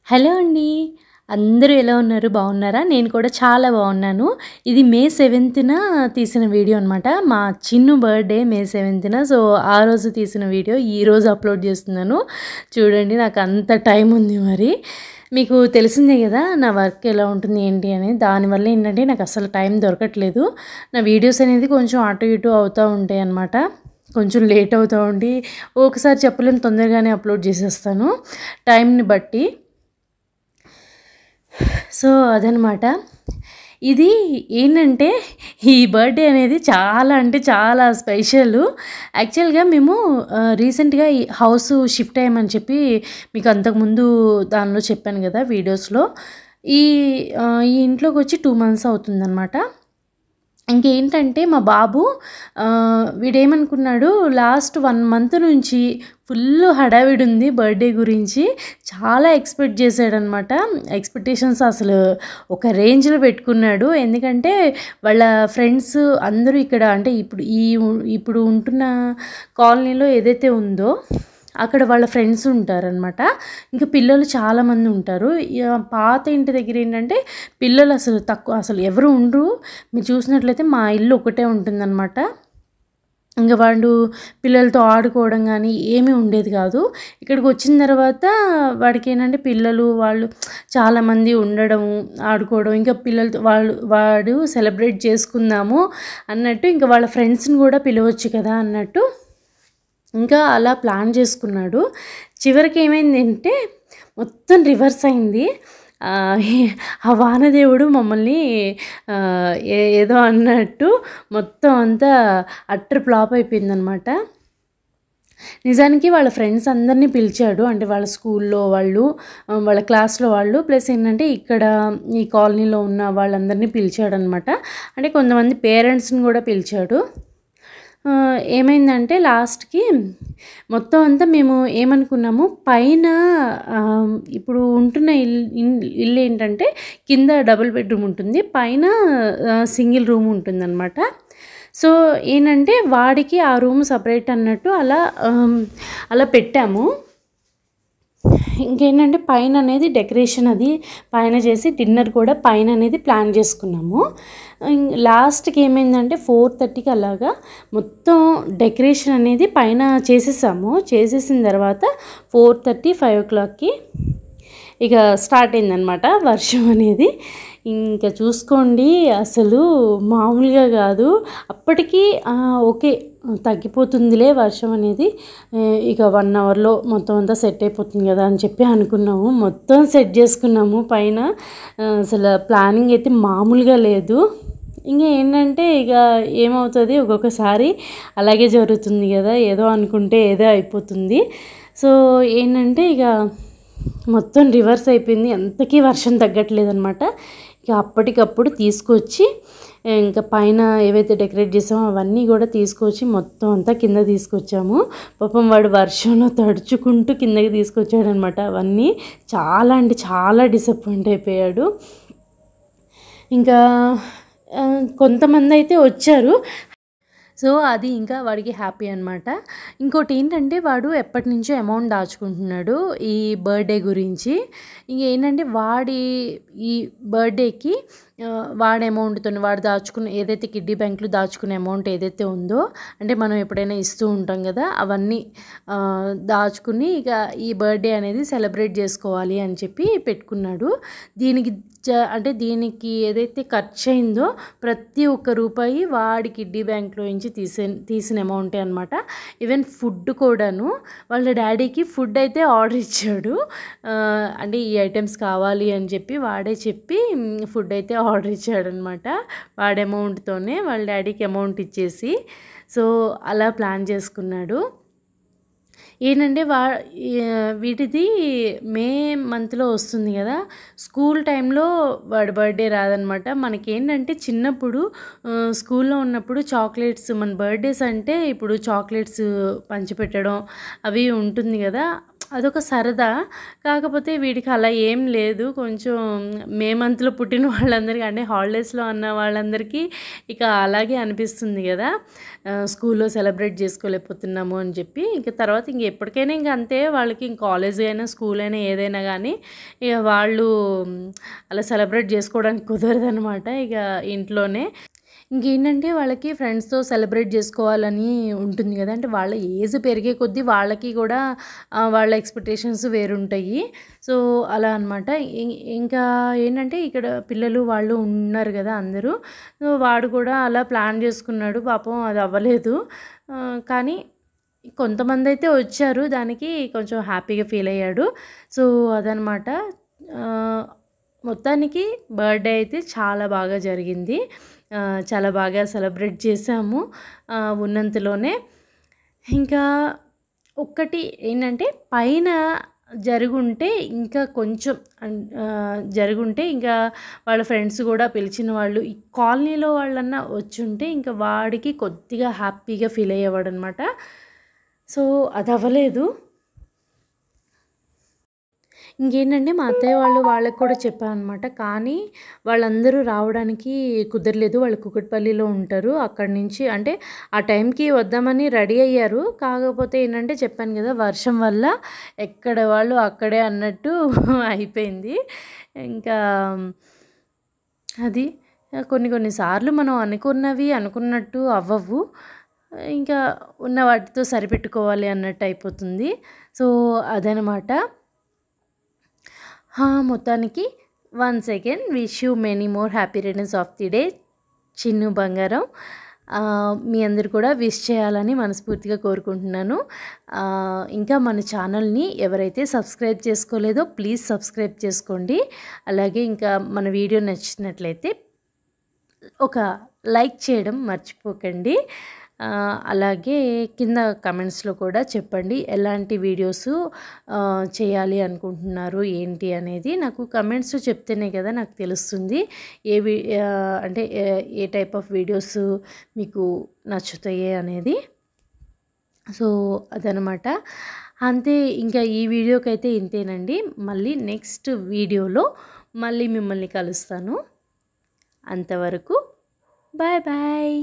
Hello అండి. అందరూ ఎలా ఉన్నారు? బాగున్నారా? నేను కూడా చాలా బాగున్నాను. ఇది మే 7న తీసిన వీడియో అనమాట. మా చిన్ను బర్త్‌డే మే 7న. సో, ఆ రోజు తీసిన వీడియో ఈరోజు అప్లోడ్ చేస్తున్నాను. చూడండి నాకు అంత టైం ఉంది మరి. మీకు తెలిసిందే కదా నా వర్క్ ఎలా ఉంటుంది ఏంటి అనేది. దానివల్ల ఏంటంటే నాకు అసలు టైం దొరకట్లేదు. నా వీడియోస్ అనేది కొంచెం అటు ఇటు అవుతూ ఉంటాయి అన్నమాట. కొంచెం లేట్ అవుతూ ఉండి ఒకసారి చెప్పలేను, తొందరగానే అప్లోడ్ చేసేస్తాను టైంని బట్టి. సో అదనమాట. ఇది ఏంటంటే ఈ బర్త్డే అనేది చాలా అంటే చాలా స్పెషల్. యాక్చువల్గా మేము రీసెంట్గా ఈ హౌస్ షిఫ్ట్ అయ్యామని చెప్పి మీకు అంతకుముందు దానిలో చెప్పాను కదా వీడియోస్లో. ఈ ఈ ఇంట్లోకి వచ్చి 2 months అవుతుందన్నమాట. ఇంకేంటంటే మా బాబు వీడేమనుకున్నాడు, లాస్ట్ 1 month నుంచి ఫుల్ హడావిడి ఉంది బర్త్డే గురించి. చాలా ఎక్స్పెక్ట్ చేశాడనమాట. ఎక్స్పెక్టేషన్స్ అసలు ఒక రేంజ్లో పెట్టుకున్నాడు. ఎందుకంటే వాళ్ళ ఫ్రెండ్స్ అందరూ ఇక్కడ అంటే ఇప్పుడు ఉంటున్న కాలనీలో ఏదైతే ఉందో అక్కడ వాళ్ళ ఫ్రెండ్స్ ఉంటారనమాట. ఇంకా పిల్లలు చాలామంది ఉంటారు. పాత ఇంటి దగ్గర ఏంటంటే పిల్లలు అసలు తక్కువ, అసలు ఎవరు ఉండరు. మీరు చూసినట్లయితే మా ఇల్లు ఒకటే ఉంటుందన్నమాట. ఇంకా వాడు పిల్లలతో ఆడుకోవడం కానీ ఏమీ ఉండేది కాదు. ఇక్కడికి వచ్చిన తర్వాత వాడికి ఏంటంటే పిల్లలు వాళ్ళు చాలామంది ఉండడము, ఆడుకోవడం, ఇంకా పిల్లలతో వాడు సెలబ్రేట్ చేసుకుందాము అన్నట్టు, ఇంకా వాళ్ళ ఫ్రెండ్స్ని కూడా పిలవచ్చు కదా అన్నట్టు ఇంకా అలా ప్లాన్ చేసుకున్నాడు. చివరికి ఏమైందంటే మొత్తం రివర్స్ అయింది. ఆ వానదేవుడు మమ్మల్ని ఏదో అన్నట్టు మొత్తం అంతా అట్టర్ ఫ్లాప్ అయిపోయిందనమాట. నిజానికి వాళ్ళ ఫ్రెండ్స్ అందరినీ పిలిచాడు. అంటే వాళ్ళ స్కూల్లో వాళ్ళు, వాళ్ళ క్లాస్లో వాళ్ళు, ప్లస్ ఏంటంటే ఇక్కడ ఈ కాలనీలో ఉన్న వాళ్ళందరినీ పిలిచాడనమాట. అంటే కొంతమంది పేరెంట్స్ని కూడా పిలిచాడు. ఏమైందంటే లాస్ట్కి మొత్తం అంతా మేము ఏమనుకున్నాము, పైన ఇప్పుడు ఉంటున్న ఇల్లు ఏంటంటే కింద డబుల్ బెడ్రూమ్ ఉంటుంది, పైన సింగిల్ రూమ్ ఉంటుందన్నమాట. సో ఏంటంటే వాడికి ఆ రూమ్ సపరేట్ అన్నట్టు అలా పెట్టాము. ఇంకేంటంటే పైన అనేది డెకరేషన్ అది పైన చేసి డిన్నర్ కూడా పైన అనేది ప్లాన్ చేసుకున్నాము. లాస్ట్కి ఏమైందంటే 4:30కి అలాగా మొత్తం డెకరేషన్ అనేది పైన చేసేసిన తర్వాత 4:30, 5 o'clockకి ఇక స్టార్ట్ అయిందనమాట వర్షం అనేది. ఇంకా చూసుకోండి అసలు మామూలుగా కాదు. అప్పటికి ఓకే తగ్గిపోతుందిలే వర్షం అనేది, ఇక 1 hourలో మొత్తం అంతా సెట్ అయిపోతుంది కదా అని చెప్పి అనుకున్నాము. మొత్తం సెట్ చేసుకున్నాము పైన. అసలు ప్లానింగ్ అయితే మామూలుగా లేదు. ఇంకా ఏంటంటే ఇక ఏమవుతుంది, ఒక్కొక్కసారి అలాగే జరుగుతుంది కదా, ఏదో అనుకుంటే ఏదో అయిపోతుంది. సో ఏంటంటే ఇక మొత్తం రివర్స్ అయిపోయింది. ఎంతకీ వర్షం తగ్గట్లేదనమాట. ఇక అప్పటికప్పుడు తీసుకొచ్చి ఇంకా పైన ఏవైతే డెకరేట్ చేసామో అవన్నీ కూడా తీసుకొచ్చి మొత్తం అంతా కింద తీసుకొచ్చాము. పాపం వాడు వర్షంలో తడుచుకుంటూ కిందకి తీసుకొచ్చాడనమాట. అవన్నీ చాలా అంటే చాలా డిసప్పాయింట్ అయిపోయాడు. ఇంకా కొంతమంది అయితే వచ్చారు. సో అది ఇంకా వాడికి హ్యాపీ అనమాట. ఇంకోటి ఏంటంటే వాడు ఎప్పటి నుంచో అమౌంట్ దాచుకుంటున్నాడు ఈ బర్త్డే గురించి. ఇంకేంటంటే ఈ బర్త్డేకి వాడి అమౌంట్తో వాడు దాచుకున్న ఏదైతే కిడ్డీ బ్యాంక్లో దాచుకునే అమౌంట్ ఏదైతే ఉందో, అంటే మనం ఎప్పుడైనా ఇస్తూ ఉంటాం కదా, అవన్నీ దాచుకుని ఇక ఈ బర్త్డే అనేది సెలబ్రేట్ చేసుకోవాలి అని చెప్పి పెట్టుకున్నాడు. దీనికి ఏదైతే ఖర్చు అయిందో ప్రతి ఒక్క రూపాయి వాడి కిడ్డీ బ్యాంక్లో నుంచి తీసిన అమౌంటే అనమాట. ఈవెన్ ఫుడ్ కూడాను వాళ్ళ డాడీకి ఫుడ్ అయితే ఆర్డర్ ఇచ్చాడు. అంటే ఈ ఐటమ్స్ కావాలి అని చెప్పి వాడే చెప్పి ఫుడ్ అయితే ఆర్డర్ ఇచ్చాడనమాట. వాడి అమౌంట్తోనే వాళ్ళ డాడీకి అమౌంట్ ఇచ్చేసి. సో అలా ప్లాన్ చేసుకున్నాడు. ఏంటంటే వీటిది మే మంత్లో వస్తుంది కదా, స్కూల్ టైంలో వాడి బర్త్డే రాదనమాట. మనకేంటంటే చిన్నప్పుడు స్కూల్లో ఉన్నప్పుడు చాక్లెట్స్, మన బర్త్డేస్ అంటే ఇప్పుడు చాక్లెట్స్ పంచిపెట్టడం అవి ఉంటుంది కదా, అదొక సరదా. కాకపోతే వీడికి అలా ఏం లేదు. కొంచెం మే మంత్లో పుట్టిన వాళ్ళందరికీ అంటే హాలిడేస్లో ఉన్న వాళ్ళందరికీ ఇక అలాగే అనిపిస్తుంది కదా, స్కూల్లో సెలబ్రేట్ చేసుకోలేకపోతున్నాము అని చెప్పి. ఇంక తర్వాత ఇంక ఎప్పటికైనా ఇంక అంతే, వాళ్ళకి ఇంక కాలేజ్ అయినా స్కూల్ అయినా ఏదైనా కానీ ఇక వాళ్ళు అలా సెలబ్రేట్ చేసుకోవడానికి కుదరదనమాట. ఇక ఇంట్లోనే ఇంకేంటంటే వాళ్ళకి ఫ్రెండ్స్తో సెలబ్రేట్ చేసుకోవాలని ఉంటుంది కదా, అంటే వాళ్ళ ఏజ్ పెరిగే కొద్దీ వాళ్ళకి కూడా వాళ్ళ ఎక్స్పెక్టేషన్స్ వేరుంటాయి. సో అలా అనమాట. ఇంకా ఏంటంటే ఇక్కడ పిల్లలు వాళ్ళు ఉన్నారు కదా అందరూ, సో వాడు కూడా అలా ప్లాన్ చేసుకున్నాడు. పాపం అది అవ్వలేదు, కానీ కొంతమంది అయితే వచ్చారు, దానికి కొంచెం హ్యాపీగా ఫీల్ అయ్యాడు. సో అదనమాట. మొత్తానికి బర్త్డే అయితే చాలా బాగా జరిగింది, చాలా బాగా సెలబ్రేట్ చేసాము ఉన్నంతలోనే. ఇంకా ఒక్కటి ఏంటంటే పైన జరుగుంటే ఇంకా కొంచెం జరుగుంటే ఇంకా వాళ్ళ ఫ్రెండ్స్ కూడా పిలిచిన వాళ్ళు ఈ కాలనీలో వాళ్ళన్నా వచ్చుంటే ఇంకా వాడికి కొద్దిగా హ్యాపీగా ఫీల్ అయ్యేవాడు అనమాట. సో అది అవ్వలేదు. ఇంకేంటంటే మా అత్తయ్య వాళ్ళకి కూడా చెప్పాను అనమాట, కానీ వాళ్ళందరూ రావడానికి కుదరలేదు. వాళ్ళు కూకట్పల్లిలో ఉంటారు. అక్కడి నుంచి అంటే ఆ టైంకి వద్దామని రెడీ అయ్యారు. కాకపోతే ఏంటంటే చెప్పాను కదా, వర్షం వల్ల ఎక్కడ వాళ్ళు అక్కడే అన్నట్టు అయిపోయింది. ఇంకా అది కొన్నిసార్లు మనం అనుకున్నవి అనుకున్నట్టు అవ్వవు, ఇంకా ఉన్న వాటితో సరిపెట్టుకోవాలి అన్నట్టు అయిపోతుంది. సో అదనమాట. మొత్తానికి once again wish you many more happy returns of the day Chinnu బంగారం. మీ అందరు కూడా విష్ చేయాలని మనస్ఫూర్తిగా కోరుకుంటున్నాను. ఇంకా మన ఛానల్ని ఎవరైతే సబ్స్క్రైబ్ చేసుకోలేదో ప్లీజ్ సబ్స్క్రైబ్ చేసుకోండి. అలాగే ఇంకా మన వీడియో నచ్చినట్లయితే ఒక లైక్ చేయడం మర్చిపోకండి. అలాగే కింద కమెంట్స్లో కూడా చెప్పండి ఎలాంటి వీడియోస్ చేయాలి అనుకుంటున్నారు ఏంటి అనేది. నాకు కమెంట్స్లో చెప్తేనే కదా నాకు తెలుస్తుంది అంటే ఏ టైప్ ఆఫ్ వీడియోస్ మీకు నచ్చుతాయి అనేది. సో అదనమాట. అంతే, ఇంకా ఈ వీడియోకి అయితే ఇంతేనండి. మళ్ళీ నెక్స్ట్ వీడియోలో మళ్ళీ మిమ్మల్ని కలుస్తాను. అంతవరకు బాయ్ బాయ్.